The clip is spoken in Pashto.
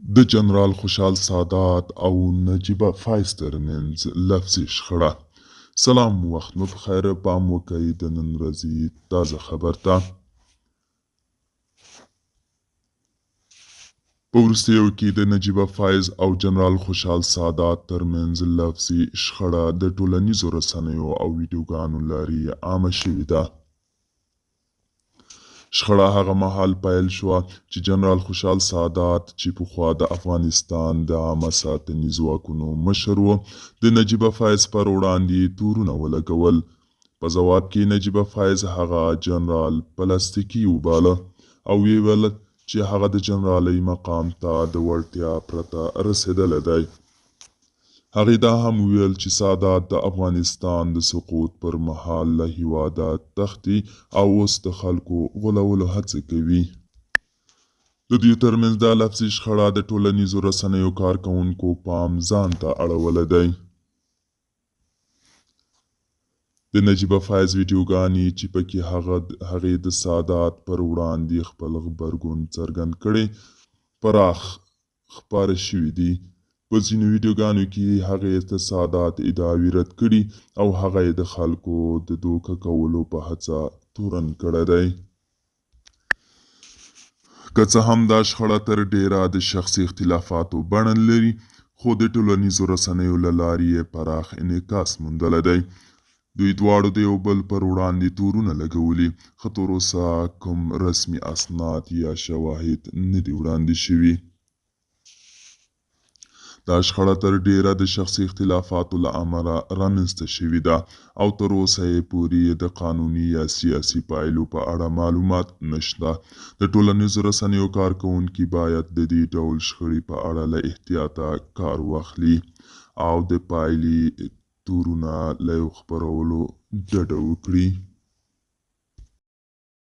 د جنرال خوشحال سادات او نجیبه فایز ترمنځ لفظي شخړه. سلام، وخت مو په خیر. پام وکړئ د نن ورځې تازه خبر ته. په وروستیو کې د نجیبه فایز او جنرال خوشحال سادات ترمنځ لفظي شخړه د ټولنیزو رسنیو او ویډیوګانو لارې عامه شوې ده. شخړه هغه مهال پیل شوه چې جنرال خوشحال سادات چې پخوا د افغانستان د عامه ساتنې ځواکونو مشر و، د نجیبه فایز پر وړاندې تورونه ولګول. په ځواب کې نجیبه فایز هغه جنرال پلاستیکي وباله او ویل چې هغه د جنرالۍ مقام ته د وړتیا پرته رسېدلی دی. هغې دا هم وویل چې سادات د افغانستان د سقوط پر مهال له هېواده تښتي او اوس د خلکو غولولو هڅه کوي. د دوی ترمنځ دا لفظي شخړه د ټولنیزو رسنیو کارکوونکو پام ځان ته اړولی دی. د نجیبه فایز ویډیوګانې چې پکې هغې د سادات پر وړاندې خپل غبرګون څرګند کړی پراخ خپاره شوي دي. په ځینو ویډیوګانو کې هغې د سادات ادعاوې رد کړي او هغه یې د خلکو د دوکه کولو په هڅه تورن کړی دی. که څه هم دا شخړه تر ډیره د شخصي اختلافاتو بڼه لري، خو د ټولنیزو رسنیو له لارې یې پراخ انعکاس موندلی دی. دوی دواړو د یو بل پر وړاندې تورونه لګولي، خو تر اوسه کوم رسمي اسناد یا شواهد نه دي وړاندې شوي. دا شخړه تر ډیره د شخصي اختلافاتو له امله رامنځته شوې ده او تر اوسه یې پورې د قانوني یا سیاسي پایلو په اړه معلومات نشته. د ټولنیزو رسنیو کارکوونکي باید د دې ډول شخړې په اړه له احتیاطه کار واخلي او د پایلې تورونه له خپرولو ډډه وکړي.